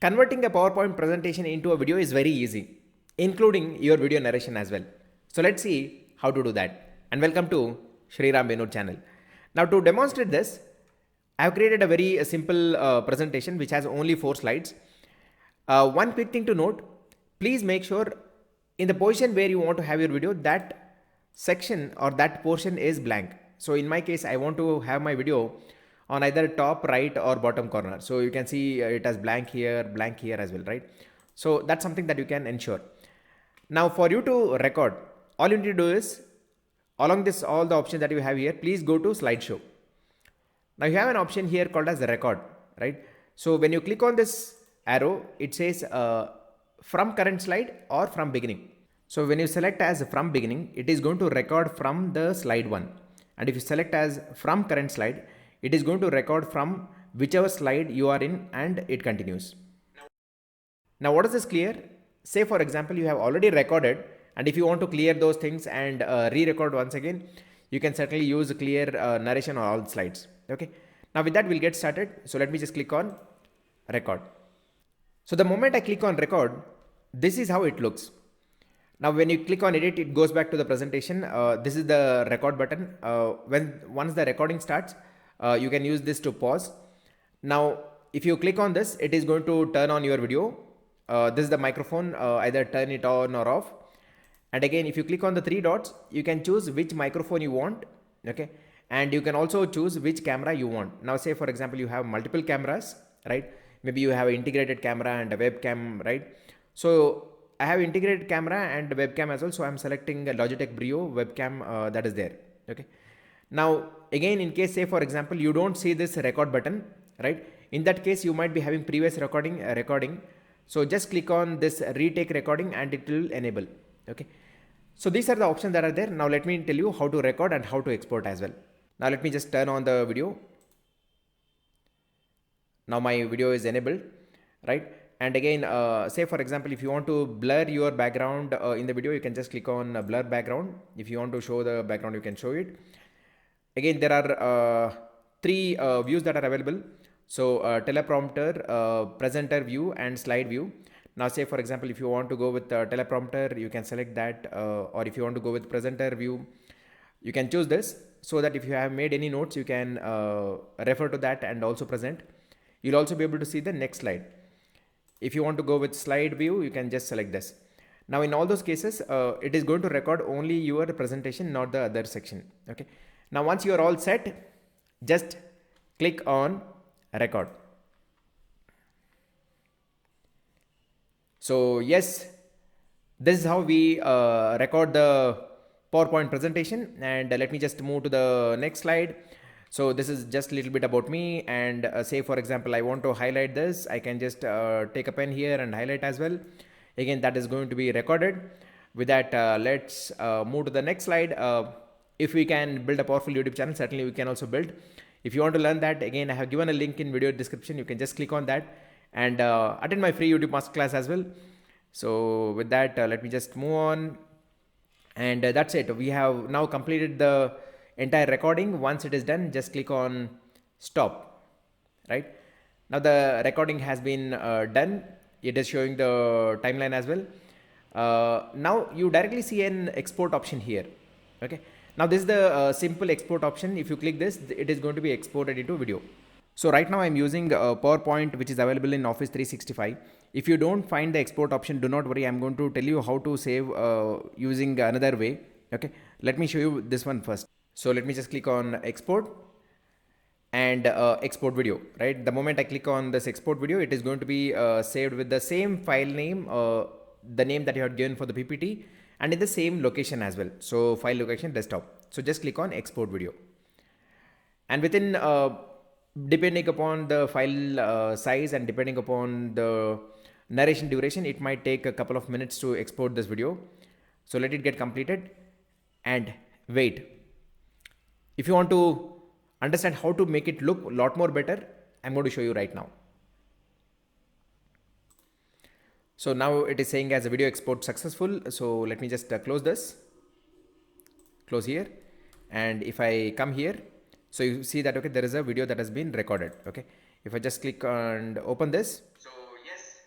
Converting a PowerPoint presentation into a video is very easy, including your video narration as well. So let's see how to do that. And welcome to Sriram Benur channel. Now to demonstrate this, I have created a very simple presentation which has only 4 slides. One quick thing to note, please make sure in the position where you want to have your video, that section or that portion is blank. So in my case, I want to have my video on either top, right or bottom corner. So you can see it has blank here as well, right? So that's something that you can ensure. Now for you to record, all you need to do is along this, all the options that you have here, please go to slideshow. Now you have an option here called as the record, right? So when you click on this arrow, it says from current slide or from beginning. So when you select as from beginning, it is going to record from the slide 1. And if you select as from current slide, it is going to record from whichever slide you are in and it continues. Now what is this clear? Say for example, you have already recorded, and if you want to clear those things and re-record once again, you can certainly use clear narration on all slides. Okay. Now with that, we'll get started. So let me just click on record. So the moment I click on record, this is how it looks. Now when you click on edit, it goes back to the presentation. This is the record button. Once the recording starts, you can use this to pause. Now if you click on this, it is going to turn on your video. This is the microphone, either turn it on or off. And again, if you click on the 3 dots, you can choose which microphone you want. Okay. And you can also choose which camera you want. Now say for example, you have multiple cameras, right? Maybe you have an integrated camera and a webcam, right? So I have integrated camera and webcam as well. So I'm selecting a Logitech Brio webcam that is there. Okay. Now again, in case say for example, you don't see this record button, right? In that case, you might be having previous recording. So just click on this retake recording and it will enable. Okay. So these are the options that are there. Now let me tell you how to record and how to export as well. Now let me just turn on the video. Now my video is enabled, right? And again, say for example, if you want to blur your background in the video, you can just click on blur background. If you want to show the background, you can show it. Again, there are 3 views that are available. So teleprompter, presenter view and slide view. Now say for example, if you want to go with teleprompter, you can select that, or if you want to go with presenter view, you can choose this, so that if you have made any notes, you can refer to that and also present. You'll also be able to see the next slide. If you want to go with slide view, you can just select this. Now in all those cases, it is going to record only your presentation, not the other section. Okay. Now once you are all set, just click on record. So yes, this is how we record the PowerPoint presentation. And let me just move to the next slide. So this is just a little bit about me, and say for example, I want to highlight this. I can just take a pen here and highlight as well. Again, that is going to be recorded. With that, let's move to the next slide. If we can build a powerful YouTube channel, certainly we can also build. If you want to learn that, again, I have given a link in video description. You can just click on that and attend my free YouTube Masterclass as well. So with that, let me just move on. And that's it. We have now completed the entire recording. Once it is done, just click on stop, right? Now the recording has been done. It is showing the timeline as well. Now you directly see an export option here. Okay. Now this is the simple export option. If you click this, it is going to be exported into video. So right now I'm using PowerPoint, which is available in Office 365. If you don't find the export option, do not worry. I'm going to tell you how to save using another way. Okay. Let me show you this one first. So let me just click on export and export video, right? The moment I click on this export video, it is going to be saved with the same file name, the name that you had given for the PPT, and in the same location as well. So file location desktop. So just click on export video, and within depending upon the file size and depending upon the narration duration, it might take a couple of minutes to export this video. So let it get completed and wait. If you want to understand how to make it look a lot more better, I'm going to show you right now. So now it is saying as a video export successful. So let me just close this, close here. And if I come here, so you see that, okay, there is a video that has been recorded. Okay. If I just click and open this. So yes,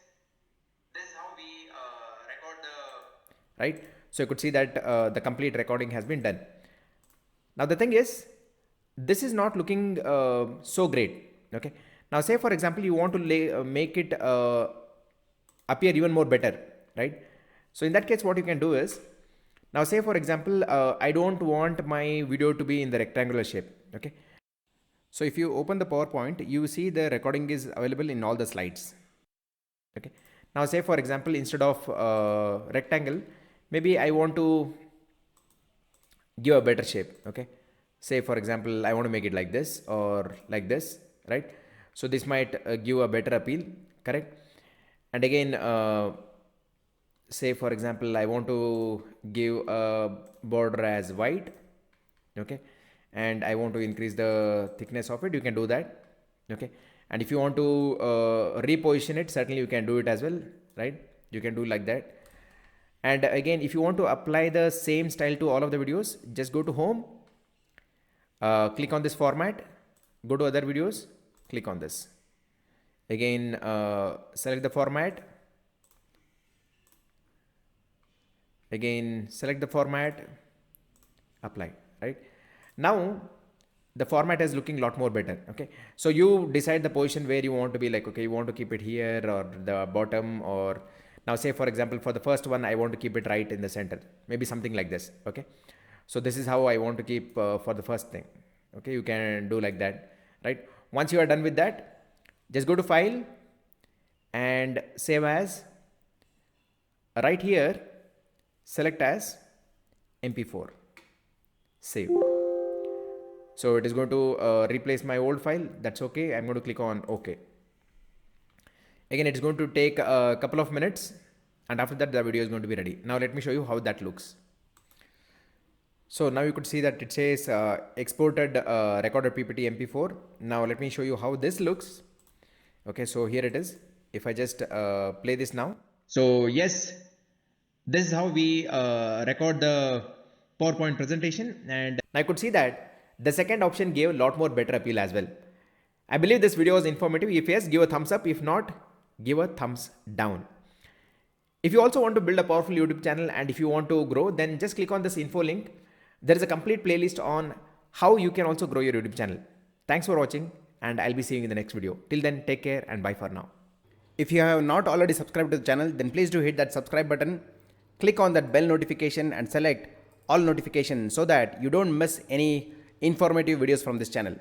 right? So you could see that the complete recording has been done. Now the thing is, this is not looking so great. Okay. Now say for example, you want to make it appear even more better, right? So in that case, what you can do is, now say for example, I don't want my video to be in the rectangular shape. Okay. So if you open the PowerPoint, you see the recording is available in all the slides. Okay. Now say for example, instead of rectangle, maybe I want to give a better shape. Okay. Say for example, I want to make it like this or like this, right? So this might give a better appeal, correct? And again, say for example, I want to give a border as white, okay? And I want to increase the thickness of it, you can do that, okay? And if you want to reposition it, certainly you can do it as well, right? You can do like that. And again, if you want to apply the same style to all of the videos, just go to home, click on this format, go to other videos, click on this. Again, select the format. Again, select the format, apply, right? Now, the format is looking a lot more better, okay? So you decide the position where you want to be, like, okay, you want to keep it here or the bottom, or now say for example, for the first one, I want to keep it right in the center, maybe something like this, okay? So this is how I want to keep for the first thing, okay? You can do like that, right? Once you are done with that, just go to file and save as. Right here, select as MP4, save. So it is going to replace my old file. That's okay. I'm going to click on OK. Again, it's going to take a couple of minutes, and after that the video is going to be ready. Now let me show you how that looks. So now you could see that it says exported recorded PPT MP4. Now let me show you how this looks. Okay, so here it is. If I just play this now. So yes, this is how we record the PowerPoint presentation, and I could see that the second option gave a lot more better appeal as well. I believe this video was informative. If yes, give a thumbs up. If not, give a thumbs down. If you also want to build a powerful YouTube channel and if you want to grow, then just click on this info link. There is a complete playlist on how you can also grow your YouTube channel. Thanks for watching, and I'll be seeing you in the next video. Till then, take care and bye for now. If you have not already subscribed to the channel, then please do hit that subscribe button. Click on that bell notification and select all notifications so that you don't miss any informative videos from this channel.